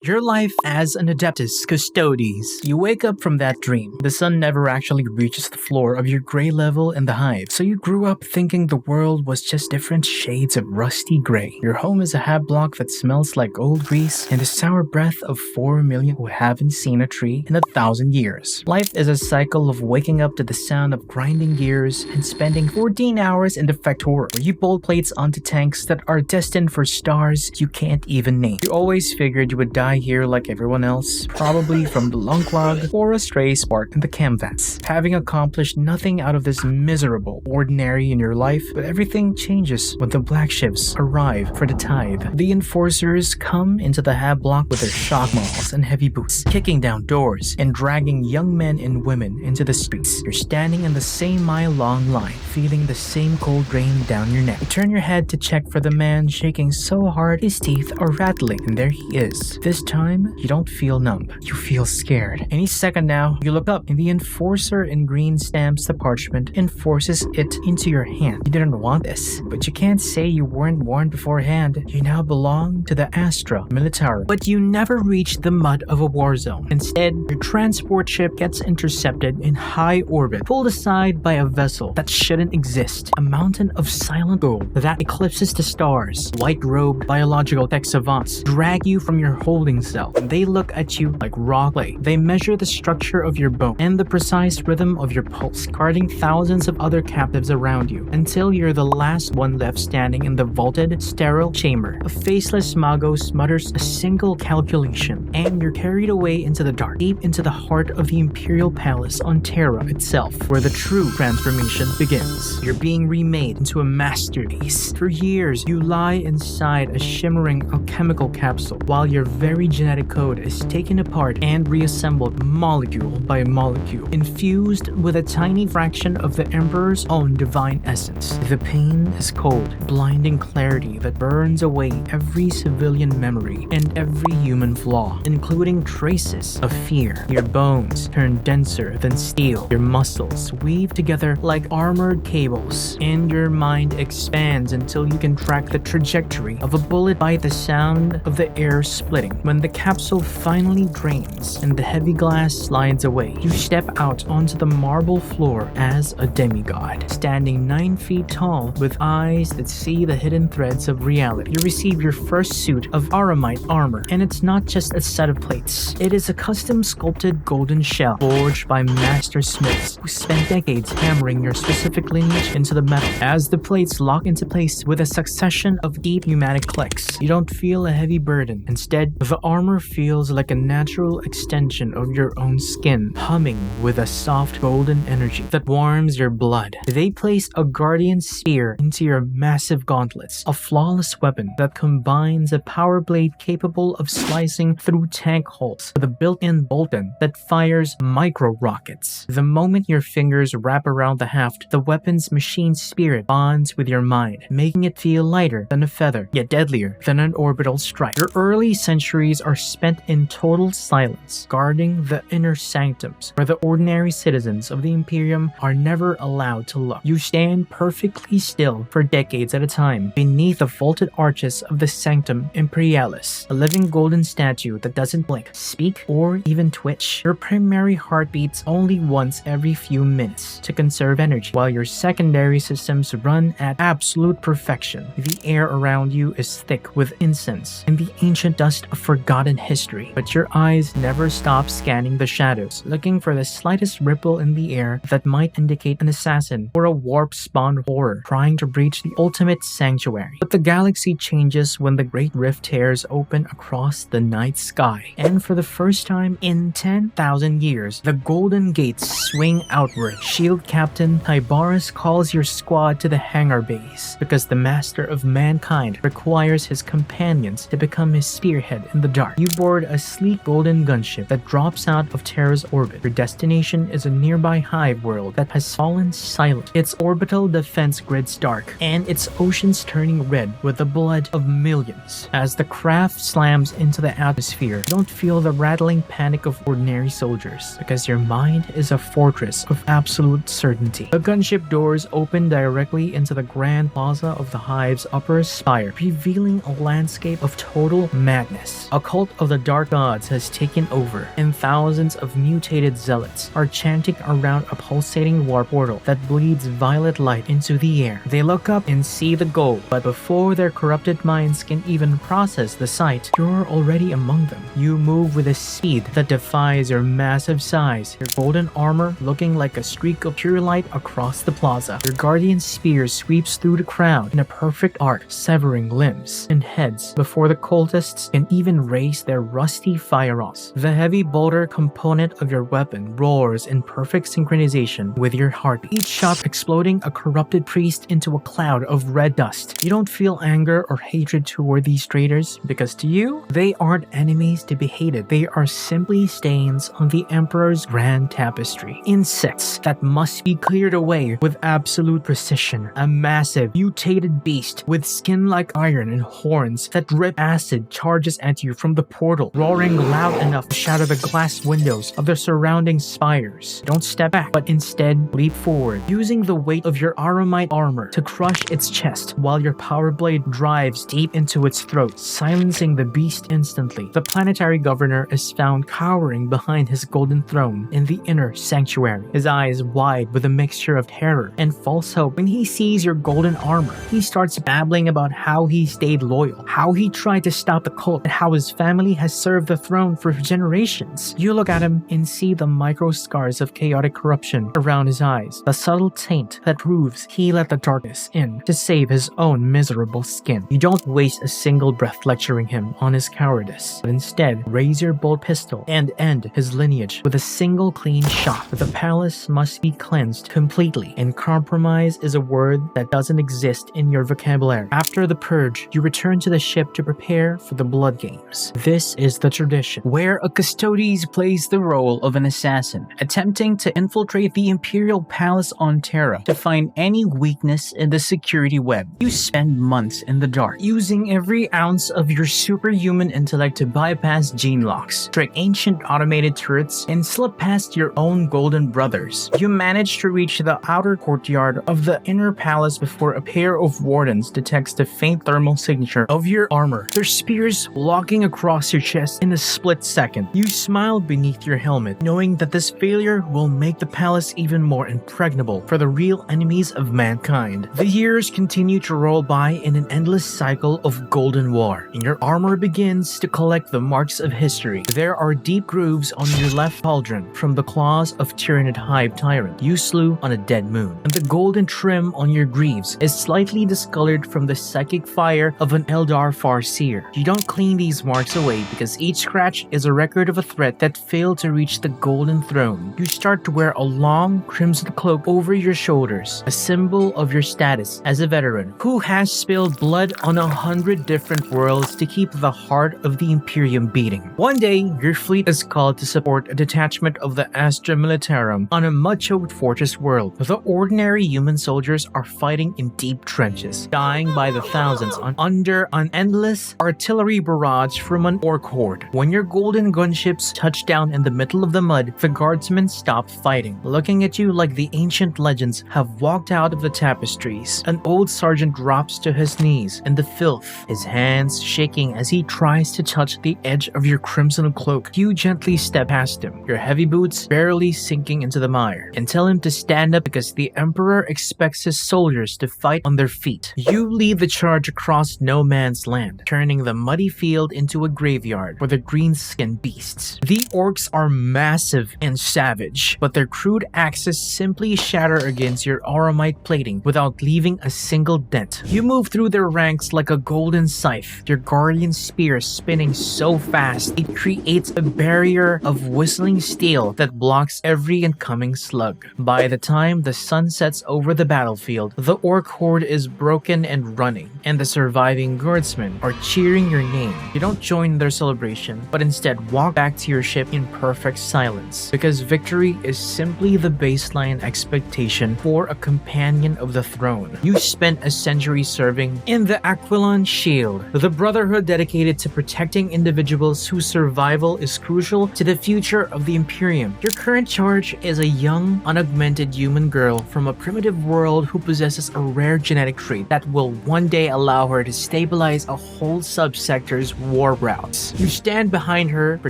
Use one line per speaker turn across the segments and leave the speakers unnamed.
Your life as an Adeptus Custodes. You wake up from that dream. The sun never actually reaches the floor of your gray level in the hive, so you grew up thinking the world was just different shades of rusty gray. Your home is a hab block that smells like old grease and the sour breath of 4 million who haven't seen a tree in 1,000 years. Life is a cycle of waking up to the sound of grinding gears and spending 14 hours in the Factor, where you bolt plates onto tanks that are destined for stars you can't even name. You always figured you would die here like everyone else, probably from the lung clog or a stray spark in the cam vents, having accomplished nothing out of this miserable ordinary in your life. But everything changes when the black ships arrive for the tithe. The enforcers come into the hab block with their shock mauls and heavy boots, kicking down doors and dragging young men and women into the streets. You're standing in the same mile-long line, feeling the same cold rain down your neck. You turn your head to check for the man shaking so hard his teeth are rattling, and there he is. This time, you don't feel numb. You feel scared. Any second now, you look up and the enforcer in green stamps the parchment and forces it into your hand. You didn't want this, but you can't say you weren't warned beforehand. You now belong to the Astra Military, but you never reach the mud of a war zone. Instead, your transport ship gets intercepted in high orbit, pulled aside by a vessel that shouldn't exist. A mountain of silent gold that eclipses the stars. White-robed biological tech savants drag you from your holding cell. They look at you like raw clay. They measure the structure of your bone and the precise rhythm of your pulse, guarding thousands of other captives around you until you're the last one left standing in the vaulted, sterile chamber. A faceless Magos mutters a single calculation, and you're carried away into the dark, deep into the heart of the Imperial Palace on Terra itself, where the true transformation begins. You're being remade into a masterpiece. For years, you lie inside a shimmering alchemical capsule, while your very genetic code is taken apart and reassembled molecule by molecule, infused with a tiny fraction of the Emperor's own divine essence. The pain is cold, blinding clarity that burns away every civilian memory and every human flaw, including traces of fear. Your bones turn denser than steel, your muscles weave together like armored cables, and your mind expands until you can track the trajectory of a bullet by the sound of the air splitting. When the capsule finally drains and the heavy glass slides away, you step out onto the marble floor as a demigod, standing 9 feet tall with eyes that see the hidden threads of reality. You receive your first suit of aramite armor, and it's not just a set of plates. It is a custom sculpted golden shell forged by master smiths who spent decades hammering your specific lineage into the metal. As the plates lock into place with a succession of deep pneumatic clicks, you don't feel a heavy burden. Instead, the armor feels like a natural extension of your own skin, humming with a soft golden energy that warms your blood. They place a guardian spear into your massive gauntlets, a flawless weapon that combines a power blade capable of slicing through tank hulls with a built-in bolt-on that fires micro-rockets. The moment your fingers wrap around the haft, the weapon's machine spirit bonds with your mind, making it feel lighter than a feather, yet deadlier than an orbital strike. Your early centuries are spent in total silence, guarding the inner sanctums, where the ordinary citizens of the Imperium are never allowed to look. You stand perfectly still for decades at a time, beneath the vaulted arches of the Sanctum Imperialis, a living golden statue that doesn't blink, speak, or even twitch. Your primary heart beats only once every few minutes to conserve energy, while your secondary systems run at absolute perfection. The air around you is thick with incense and the ancient dust of forgotten history, but your eyes never stop scanning the shadows, looking for the slightest ripple in the air that might indicate an assassin or a warp-spawned horror trying to breach the ultimate sanctuary. But the galaxy changes when the Great Rift tears open across the night sky, and for the first time in 10,000 years, the Golden Gates swing outward. Shield Captain Tiberius calls your squad to the hangar bays because the master of mankind requires his companions to become his spearhead in the dark. You board a sleek golden gunship that drops out of Terra's orbit. Your destination is a nearby hive world that has fallen silent, its orbital defense grids dark, and its oceans turning red with the blood of millions. As the craft slams into the atmosphere, you don't feel the rattling panic of ordinary soldiers, because your mind is a fortress of absolute certainty. The gunship doors open directly into the grand plaza of the hive's upper spire, revealing a landscape of total madness. A cult of the dark gods has taken over, and thousands of mutated zealots are chanting around a pulsating war portal that bleeds violet light into the air. They look up and see the goal, but before their corrupted minds can even process the sight, you're already among them. You move with a speed that defies your massive size, your golden armor looking like a streak of pure light across the plaza. Your guardian spear sweeps through the crowd in a perfect arc, severing limbs and heads before the cultists can even raise their rusty firearms. The heavy bolter component of your weapon roars in perfect synchronization with your heartbeat, each shot exploding a corrupted priest into a cloud of red dust. You don't feel anger or hatred toward these traitors, because to you, they aren't enemies to be hated. They are simply stains on the Emperor's grand tapestry. Insects that must be cleared away with absolute precision. A massive, mutated beast with skin like iron and horns that drip acid charges at you from the portal, roaring loud enough to shatter the glass windows of the surrounding spires. Don't step back, but instead leap forward, using the weight of your aramite armor to crush its chest while your power blade drives deep into its throat, silencing the beast instantly. The planetary governor is found cowering behind his golden throne in the inner sanctuary, his eyes wide with a mixture of terror and false hope. When he sees your golden armor, he starts babbling about how he stayed loyal, how he tried to stop the cult, and how his family has served the throne for generations. You look at him and see the micro scars of chaotic corruption around his eyes, a subtle taint that proves he let the darkness in to save his own miserable skin. You don't waste a single breath lecturing him on his cowardice, but instead raise your bolt pistol and end his lineage with a single clean shot. The palace must be cleansed completely, and compromise is a word that doesn't exist in your vocabulary. After the purge, you return to the ship to prepare for the blood games. This is the tradition, where a Custodes plays the role of an assassin, attempting to infiltrate the Imperial palace on Terra to find any weakness in the security web. You spend months in the dark, using every ounce of your superhuman intellect to bypass gene locks, trick ancient automated turrets, and slip past your own golden brothers. You manage to reach the outer courtyard of the inner palace before a pair of wardens detects the faint thermal signature of your armor, their spears locking across your chest in a split second. You smile beneath your helmet, knowing that this failure will make the palace even more impregnable for the real enemies of mankind. The years continue to roll by in an endless cycle of golden war, and your armor begins to collect the marks of history. There are deep grooves on your left pauldron from the claws of tyrannid hive tyrant you slew on a dead moon, and the golden trim on your greaves is slightly discolored from the psychic fire of an Eldar Farseer. You don't clean these marks away because each scratch is a record of a threat that failed to reach the golden throne. You start to wear a long crimson cloak over your shoulders, a symbol of your status as a veteran who has spilled blood on 100 different worlds to keep the heart of the Imperium beating. One day, your fleet is called to support a detachment of the Astra Militarum on a mud-choked fortress world. The ordinary human soldiers are fighting in deep trenches, dying by the thousands under an endless artillery barrage from an orc horde. When your golden gunships touch down in the middle of the mud, the guardsmen stop fighting, looking at you like the ancient legends have walked out of the tapestries. An old sergeant drops to his knees in the filth, his hands shaking as he tries to touch the edge of your crimson cloak. You gently step past him, your heavy boots barely sinking into the mire, and tell him to stand up because the Emperor expects his soldiers to fight on their feet. You lead the charge across no man's land, turning the muddy field into a graveyard for the green-skinned beasts. The orcs are massive and savage, but their crude axes simply shatter against your aramite plating without leaving a single dent. You move through their ranks like a golden scythe, your guardian spear spinning so fast it creates a barrier of whistling steel that blocks every incoming slug. By the time the sun sets over the battlefield, the orc horde is broken and running, and the surviving guardsmen are cheering your name. You don't join their celebration, but instead walk back to your ship in perfect silence, because victory is simply the baseline expectation for a companion of the throne. You spent a century serving in the Aquilon Shield, the brotherhood dedicated to protecting individuals whose survival is crucial to the future of the Imperium. Your current charge is a young, unaugmented human girl from a primitive world who possesses a rare genetic trait that will one day allow her to stabilize a whole subsector's war routes. You stand behind her for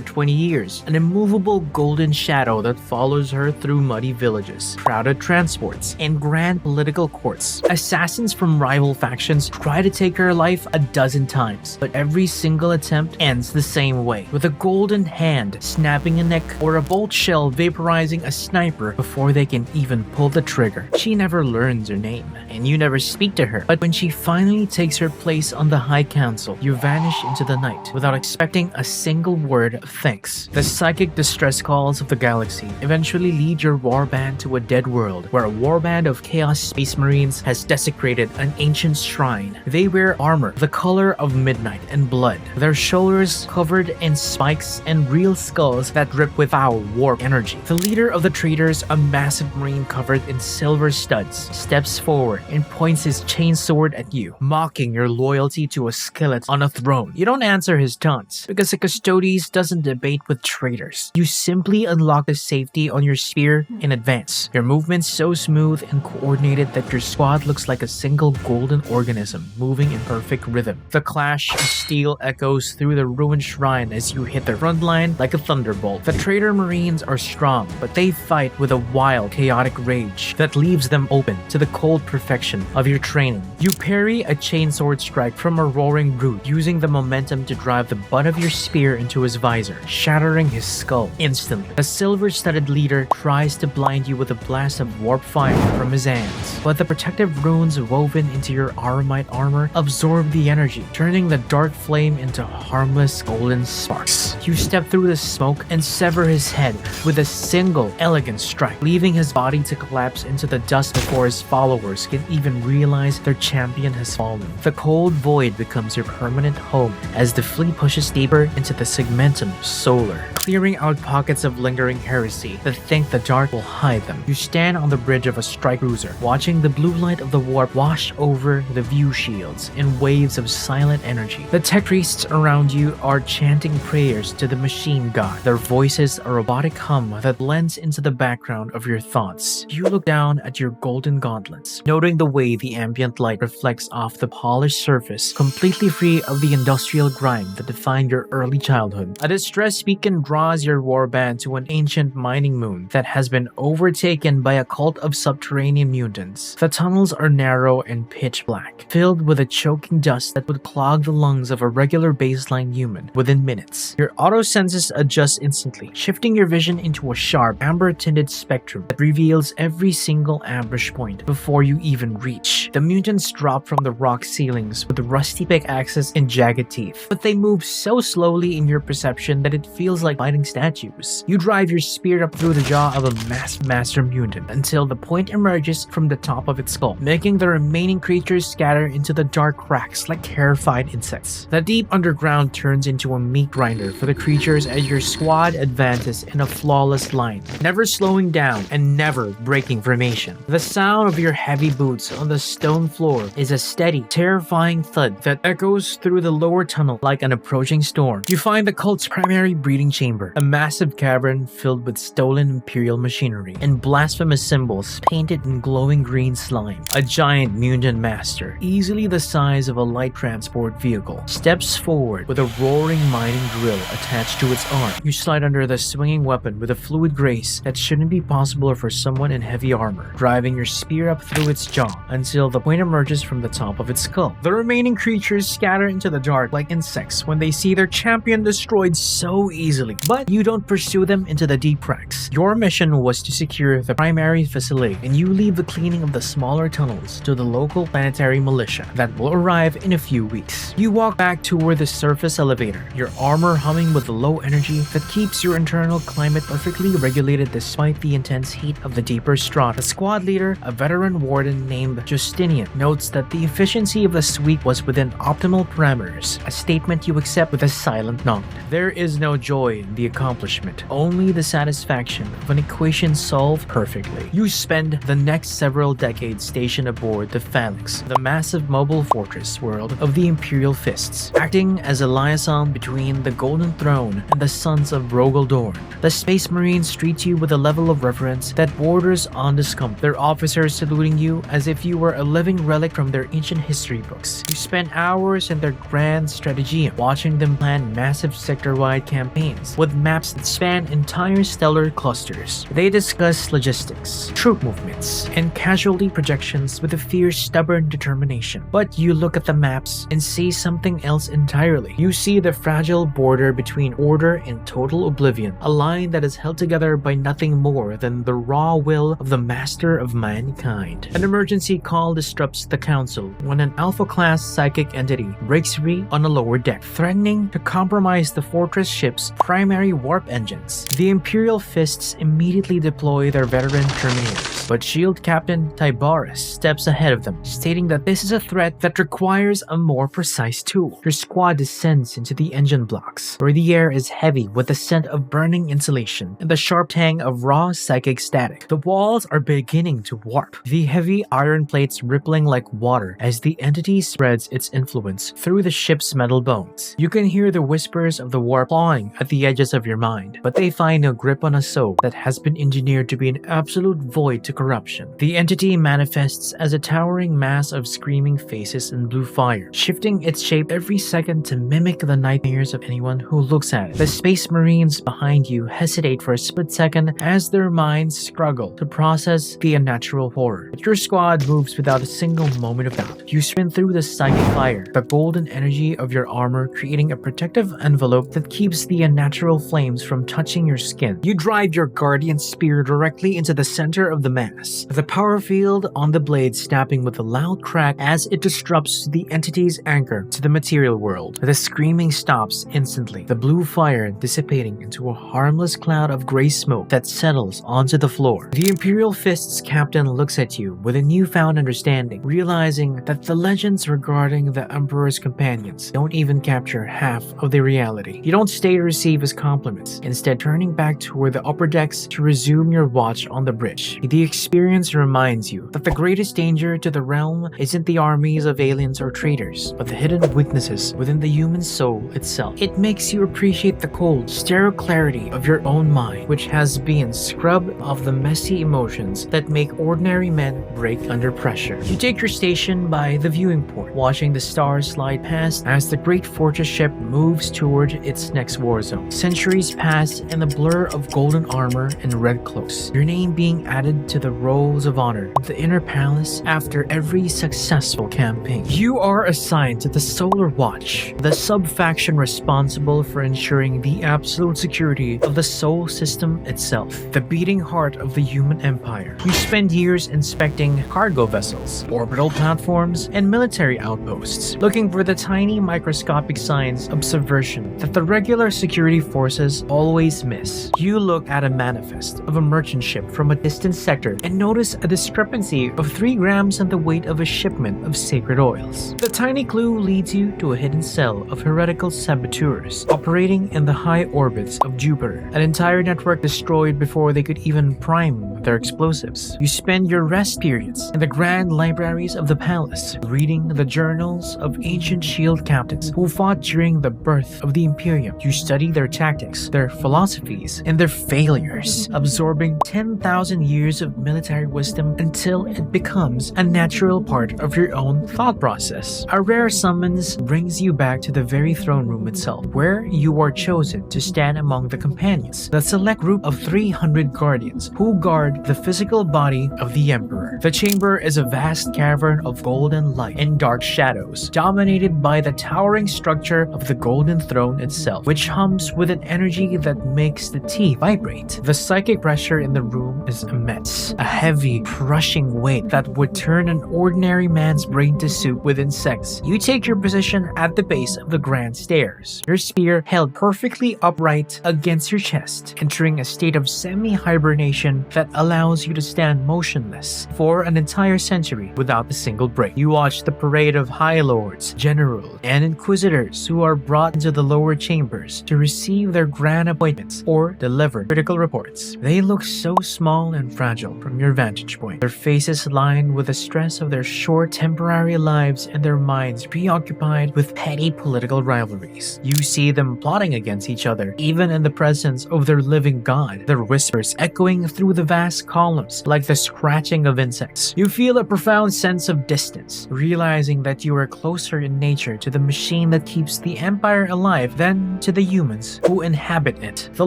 20 years, an immovable golden shadow that follows her through muddy villages, crowded transports, and grand political courts. Assassins from rival factions try to take her life a dozen times, but every single attempt ends the same way, with a golden hand snapping a neck or a bolt shell vaporizing a sniper before they can even pull the trigger. She never learns her name, and you never speak to her, but when she finally takes her place on the High Council, you vanish into the night without expecting a single word of thanks. The psychic distress calls of the galaxy eventually lead your warband to a dead world, where a warband of Chaos Space Marines has desecrated an ancient shrine. They wear armor the color of midnight and blood, their shoulders covered in spikes and real skulls that drip with foul warp energy. The leader of the traitors, a massive marine covered in silver studs, steps forward and points his chainsword at you, mocking your loyalty to a skeleton on a throne. You don't answer his taunts, because the Custodes doesn't debate with traitors. You simply unlock the safety on your spear in advance, your movements so smooth and coordinated that your squad looks like a single golden organism moving in perfect rhythm. The clash of steel echoes through the ruined shrine as you hit the front line like a thunderbolt. The traitor marines are strong, but they fight with a wild, chaotic rage that leaves them open to the cold perfection of your training. You parry a chainsword strike from a roaring brute, using the momentum to drive the butt of your spear into his visor, shattering his skull instantly. The silver-studded leader tries to blind you with a blast of warp fire from his hands, but the protective runes woven into your aramite armor absorb the energy, turning the dark flame into harmless golden sparks. You step through the smoke and sever his head with a single elegant strike, leaving his body to collapse into the dust before his followers can even realize their champion has fallen. The cold void becomes your permanent home as the fleet pushes deeper into the segmentum solar, clearing out pockets of lingering heresy that think the dark will hide them. You stand on the bridge of a strike cruiser, watching the blue light of the warp wash over the view shields in waves of silent energy. The tech priests around you are chanting prayers to the machine god, their voices a robotic hum that blends into the background of your thoughts. You look down at your golden gauntlets, noting the way the ambient light reflects off the polished surface, completely free of the industrial grime that defined your early childhood. A distress beacon draws your warband to an ancient mining moon that has been overtaken by a cult of subterranean mutants. The tunnels are narrow and pitch black, filled with a choking dust that would clog the lungs of a regular baseline human within minutes. Your auto senses adjust instantly, shifting your vision into a sharp, amber-tinted spectrum that reveals every single ambush point before you even reach. The mutants drop from the rock ceilings with rusty pickaxes and jagged teeth, but they move so slowly in your perception that it feels like fighting statues. You drive your spear up through the jaw of a master mutant until the point emerges from the top of its skull, making the remaining creatures scatter into the dark cracks like terrified insects. The deep underground turns into a meat grinder for the creatures as your squad advances in a flawless line, never slowing down and never breaking formation. The sound of your heavy boots on the stone floor is a steady, terrifying thud that echoes through the lower tunnel like an approaching storm. You find the cult's primary breeding chamber, a massive cavern filled with stolen Imperial machinery and blasphemous symbols painted in glowing green slime. A giant mutant master, easily the size of a light transport vehicle, steps forward with a roaring mining drill attached to its arm. You slide under the swinging weapon with a fluid grace that shouldn't be possible for someone in heavy armor, driving your spear up through its jaw until the point emerges from the top of its skull. The remaining creatures scatter into the dark like insects when they see their champion destroyed so easily, but you don't pursue them into the deep cracks. Your mission was to secure the primary facility, and you leave the cleaning of the smaller tunnels to the local planetary militia that will arrive in a few weeks. You walk back toward the surface elevator, your armor humming with the low energy that keeps your internal climate perfectly regulated despite the intense heat of the deeper strata. The squad leader, a veteran warden named Justinian, notes that the efficiency of the sweep was within optimal parameters, a statement you accept with a silent nod. There is no joy in the accomplishment, only the satisfaction of an equation solved perfectly. You spend the next several decades stationed aboard the Phalanx, the massive mobile fortress world of the Imperial Fists, acting as a liaison between the Golden Throne and the Sons of Rogaldorn. The Space Marines treat you with a level of reverence that borders on discomfort, their officers saluting you as if you were a living relic from their ancient history books. You spend hours in their grand strategy watching them plan massive sector-wide campaigns with maps that span entire stellar clusters. They discuss logistics, troop movements, and casualty projections with a fierce, stubborn determination. But you look at the maps and see something else entirely. You see the fragile border between order and total oblivion, a line that is held together by nothing more than the raw will of the master of mankind. An emergency call disrupts the council when an Alpha-class psychic entity breaks free on a lower deck, threatening to compromise the fortress ship's primary warp engines. The Imperial fists immediately deploy their veteran Terminators, but Shield Captain Tiberius steps ahead of them, stating that this is a threat that requires a more precise tool. Your squad descends into the engine blocks, where the air is heavy with the scent of burning insulation and the sharp tang of raw psychic static. The walls are beginning to warp, the heavy iron plates rippling like water as the entity spreads its influence through the ship's metal bones. You can hear the whispers of the warp clawing at the edges of your mind, but they find no grip on a soul that has been engineered to be an absolute void to corruption. The entity manifests as a towering mass of screaming faces and blue fire, shifting its shape every second to mimic the nightmares of anyone who looks at it. The Space Marines behind you hesitate for a split second as their minds struggle to process the unnatural horror. But your squad moves without a single moment of doubt. You sprint through the psychic fire, the golden energy of your armor creating a protective envelope that keeps the unnatural flames from touching your skin. You drive your guardian spear directly into the center of the mass, the power field on the blade snapping with a loud crack as it disrupts the entity's anchor to the material world. The screaming stops instantly, the blue fire dissipating into a harmless cloud of gray smoke that settles onto the floor. The Imperial Fist's captain looks at you with a newfound understanding, realizing that the legends regarding the Emperor's companions don't even capture half of the reality. You don't stay to receive his compliments, instead turning back toward the upper decks to resume your watch on the bridge. The experience reminds you that the greatest danger to the realm isn't the armies of aliens or traitors, but the hidden weaknesses within the human soul itself. It makes you appreciate the cold, sterile clarity of your own mind, which has been scrubbed of the messy emotions that make ordinary men break under pressure. You take your station by the viewing port, watching the stars slide past as the great fortress ship moves toward its next war zone. Centuries pass in the blur of golden armor and red cloaks, your name being added to the rolls of honor of the inner palace after every successful campaign. You are assigned to the Solar Watch, the sub-faction responsible for ensuring the absolute security of the Sol system itself, the beating heart of the human empire. You spend years inspecting cargo vessels, orbital platforms, and military outposts, looking for the tiny microscopic signs of subversion that the regular security forces always miss. You look at a manifest of a merchant ship from a distant sector and notice a discrepancy of 3 grams in the weight of a shipment of sacred oils. The tiny clue leads you to a hidden cell of heretical saboteurs operating in the high orbits of Jupiter, an entire network destroyed before they could even prime their explosives. You spend your rest periods in the grand libraries of the palace, reading the journals of ancient shield captains who fought during the birth of the Imperium. You study their tactics, their philosophies, and their failures, absorbing 10,000 years of military wisdom until it becomes a natural part of your own thought process. A rare summons brings you back to the very throne room itself, where you are chosen to stand among the companions, the select group of 300 guardians who guard the physical body of the Emperor. The chamber is a vast cavern of golden light and dark shadows, dominated by the towering structure of the Golden Throne itself, which hums with an energy that makes the teeth vibrate. The psychic pressure in the room is immense, a heavy, crushing weight that would turn an ordinary man's brain to soup within seconds. You take your position at the base of the grand stairs, your spear held perfectly upright against your chest, entering a state of semi-hibernation that allows you to stand motionless for an entire century without a single break. You watch the parade of High Lords, Generals, and Inquisitors who are brought into the lower chambers to receive their grand appointments or deliver critical reports. They look so small and fragile from your vantage point, their faces lined with the stress of their short temporary lives and their minds preoccupied with petty political rivalries. You see them them plotting against each other, even in the presence of their living god, their whispers echoing through the vast columns like the scratching of insects. You feel a profound sense of distance, realizing that you are closer in nature to the machine that keeps the Empire alive than to the humans who inhabit it. The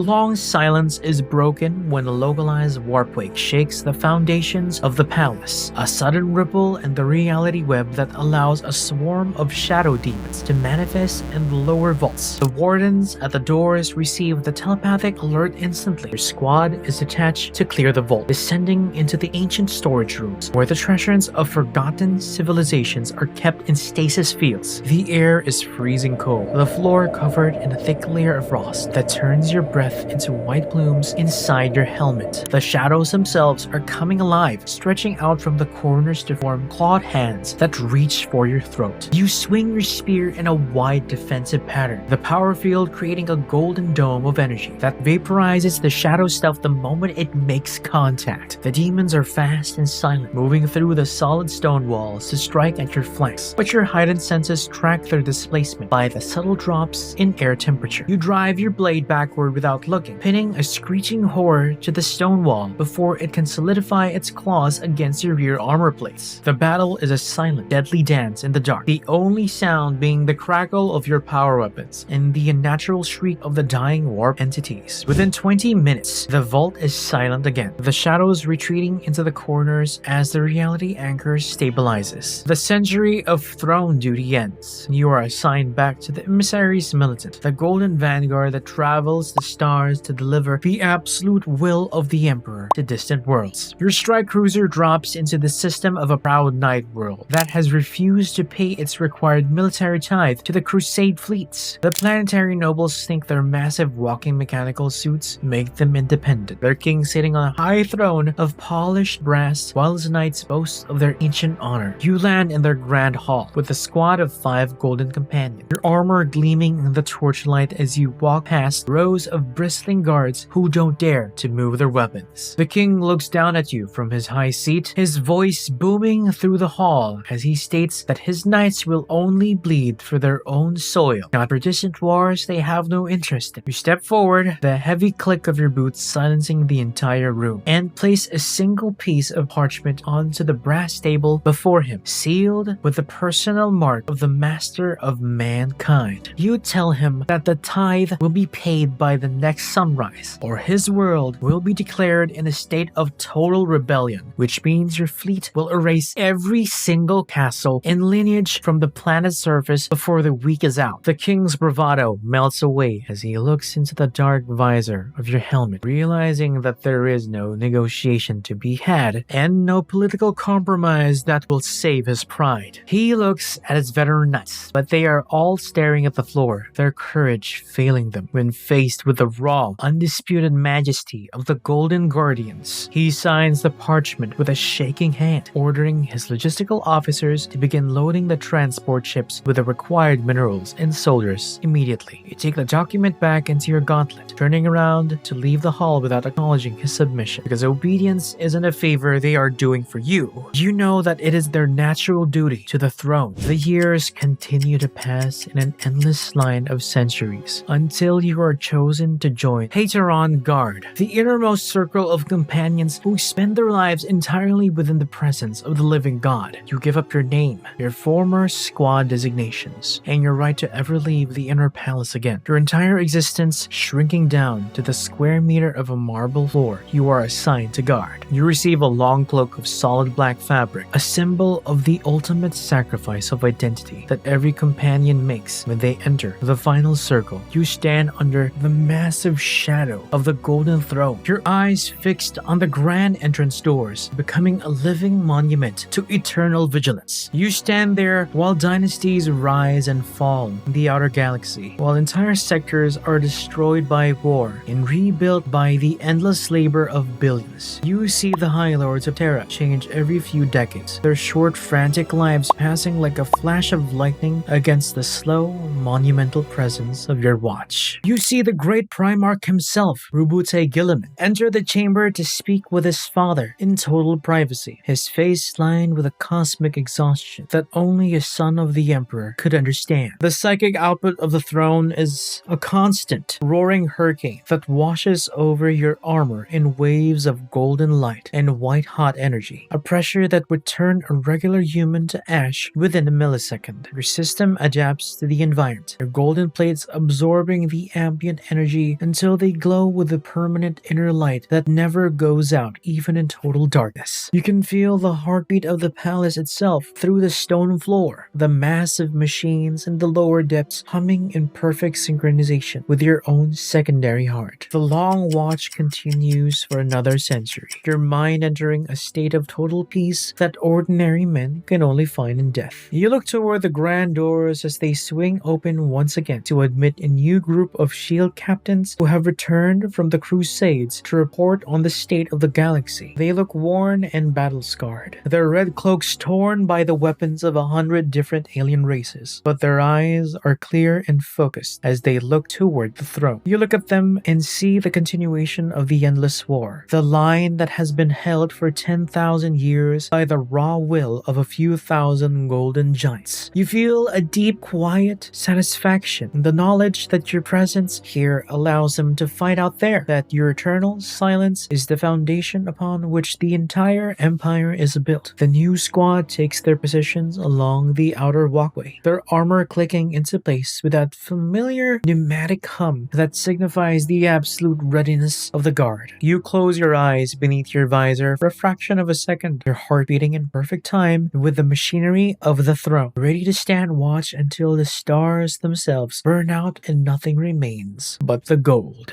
long silence is broken when a localized warpwake shakes the foundations of the palace, a sudden ripple in the reality web that allows a swarm of shadow demons to manifest in the lower vaults. The wardens at the doors receive the telepathic alert instantly. Your squad is detached to clear the vault, descending into the ancient storage rooms where the treasures of forgotten civilizations are kept in stasis fields. The air is freezing cold, the floor covered in a thick layer of frost that turns your breath into white plumes inside your helmet. The shadows themselves are coming alive, stretching out from the corners to form clawed hands that reach for your throat. You swing your spear in a wide defensive pattern, the power field creating a golden dome of energy that vaporizes the shadow stuff the moment it makes contact. The demons are fast and silent, moving through the solid stone walls to strike at your flanks, but your heightened senses track their displacement by the subtle drops in air temperature. You drive your blade backward without looking, pinning a screeching horror to the stone wall before it can solidify its claws against your rear armor plates. The battle is a silent, deadly dance in the dark, the only sound being the crackle of your power weapons and the unnatural shriek of the dying warp entities. Within 20 minutes, the vault is silent again, the shadows retreating into the corners as the reality anchor stabilizes. The century of throne duty ends. You are assigned back to the emissaries militant, the golden vanguard that travels the stars to deliver the absolute will of the Emperor to distant worlds. Your strike cruiser drops into the system of a proud night world that has refused to pay its required military tithe to the Crusade fleets. The planetary nobles think their massive walking mechanical suits make them independent, their king sitting on a high throne of polished brass while his knights boast of their ancient honor. You land in their grand hall with a squad of 5 golden companions, your armor gleaming in the torchlight as you walk past rows of bristling guards who don't dare to move their weapons. The king looks down at you from his high seat, his voice booming through the hall as he states that his knights will only bleed for their own soil, not for distant wars they have no interest in. You step forward, the heavy click of your boots silencing the entire room, and place a single piece of parchment onto the brass table before him, sealed with the personal mark of the master of mankind. You tell him that the tithe will be paid by the next sunrise, or his world will be declared in a state of total rebellion, which means your fleet will erase every single castle and lineage from the planet's surface before the week is out. The king's bravado melts away as he looks into the dark visor of your helmet, realizing that there is no negotiation to be had and no political compromise that will save his pride. He looks at his veteran knights, but they are all staring at the floor, their courage failing them when faced with the raw, undisputed majesty of the Golden Guardians. He signs the parchment with a shaking hand, ordering his logistical officers to begin loading the transport ships with the required minerals and soldiers immediately. You take the document back into your gauntlet, turning around to leave the hall without acknowledging his submission, because obedience isn't a favor they are doing for you. You know that it is their natural duty to the throne. The years continue to pass in an endless line of centuries until you are chosen to join Hateron Guard, the innermost circle of companions who spend their lives entirely within the presence of the living god. You give up your name, your former squad designations, and your right to ever leave the inner palace again. Your entire existence shrinking down to the square meter of a marble floor you are assigned to guard. You receive a long cloak of solid black fabric, a symbol of the ultimate sacrifice of identity that every companion makes when they enter the final circle. You stand under the massive shadow of the golden throne, your eyes fixed on the grand entrance doors, becoming a living monument to eternal vigilance. You stand there while dynasties rise and fall in the outer galaxy, while entire sectors are destroyed by war and rebuilt by the endless labor of billions. You see the High Lords of Terra change every few decades, their short, frantic lives passing like a flash of lightning against the slow, monumental presence of your watch. You see the great Primarch himself, Rubute Gilliman, enter the chamber to speak with his father in total privacy, his face lined with a cosmic exhaustion that only a son of the Emperor could understand. The psychic output of the throne throne is a constant, roaring hurricane that washes over your armor in waves of golden light and white-hot energy, a pressure that would turn a regular human to ash within a millisecond. Your system adapts to the environment, your golden plates absorbing the ambient energy until they glow with a permanent inner light that never goes out, even in total darkness. You can feel the heartbeat of the palace itself through the stone floor, the massive machines in the lower depths humming in perfect synchronization with your own secondary heart. The long watch continues for another century, your mind entering a state of total peace that ordinary men can only find in death. You look toward the grand doors as they swing open once again to admit a new group of shield captains who have returned from the Crusades to report on the state of the galaxy. They look worn and battle-scarred, their red cloaks torn by the weapons of 100 different alien races, but their eyes are clear and focused as they look toward the throne. You look at them and see the continuation of the endless war, the line that has been held for 10,000 years by the raw will of a few thousand golden giants. You feel a deep, quiet satisfaction in the knowledge that your presence here allows them to fight out there, that your eternal silence is the foundation upon which the entire empire is built. The new squad takes their positions along the outer walkway, their armor clicking into place with that familiar pneumatic hum that signifies the absolute readiness of the guard. You close your eyes beneath your visor for a fraction of a second, your heart beating in perfect time with the machinery of the throne, ready to stand watch until the stars themselves burn out and nothing remains but the gold.